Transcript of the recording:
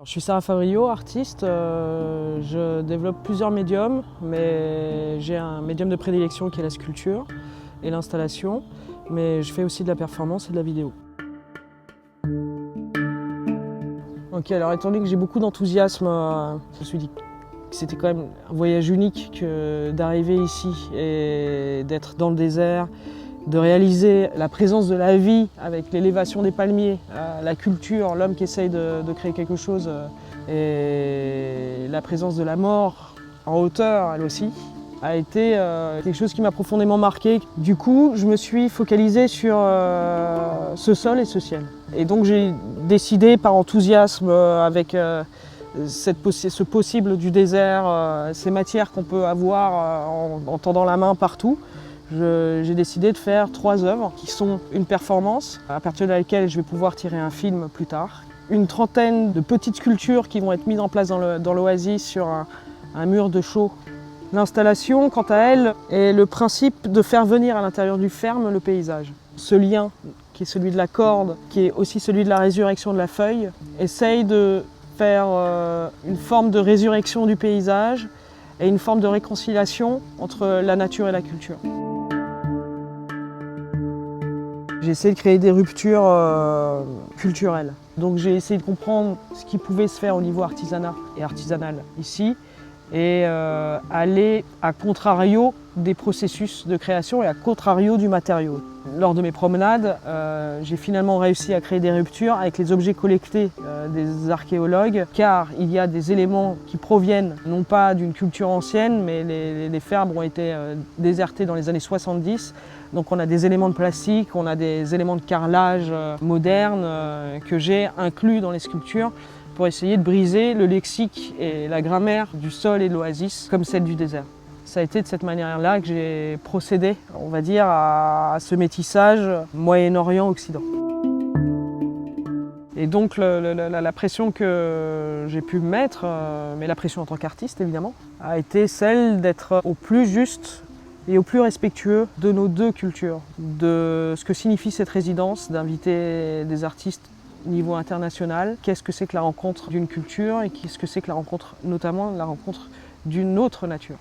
Je suis Sarah Fabriot, artiste. Je développe plusieurs médiums, mais j'ai un médium de prédilection qui est la sculpture et l'installation, mais je fais aussi de la performance et de la vidéo. Ok, alors étant donné que j'ai beaucoup d'enthousiasme, je me suis dit que c'était quand même un voyage unique que d'arriver ici et d'être dans le désert, de réaliser la présence de la vie avec l'élévation des palmiers, la culture, l'homme qui essaye de créer quelque chose, et la présence de la mort en hauteur, elle aussi, a été quelque chose qui m'a profondément marqué. Du coup, je me suis focalisée sur ce sol et ce ciel. Et donc j'ai décidé par enthousiasme avec ce possible du désert, ces matières qu'on peut avoir en tendant la main partout, j'ai décidé de faire 3 œuvres qui sont une performance à partir de laquelle je vais pouvoir tirer un film plus tard, une trentaine de petites sculptures qui vont être mises en place dans l'oasis sur un mur de chaux. L'installation, quant à elle, est le principe de faire venir à l'intérieur du ferme le paysage. Ce lien qui est celui de la corde, qui est aussi celui de la résurrection de la feuille, essaye de faire une forme de résurrection du paysage et une forme de réconciliation entre la nature et la culture. J'ai essayé de créer des ruptures culturelles. Donc j'ai essayé de comprendre ce qui pouvait se faire au niveau artisanat et artisanal ici et aller à contrario des processus de création et à contrario du matériau. Lors de mes promenades, j'ai finalement réussi à créer des ruptures avec les objets collectés des archéologues, car il y a des éléments qui proviennent non pas d'une culture ancienne, mais les fermes ont été désertées dans les années 70. Donc on a des éléments de plastique, on a des éléments de carrelage modernes que j'ai inclus dans les sculptures pour essayer de briser le lexique et la grammaire du sol et de l'oasis comme celle du désert. Ça a été de cette manière-là que j'ai procédé, on va dire, à ce métissage Moyen-Orient-Occident. Et donc la pression que j'ai pu me mettre, mais la pression en tant qu'artiste évidemment, a été celle d'être au plus juste et au plus respectueux de nos deux cultures, de ce que signifie cette résidence, d'inviter des artistes au niveau international, qu'est-ce que c'est que la rencontre d'une culture et qu'est-ce que c'est que la rencontre, notamment la rencontre d'une autre nature.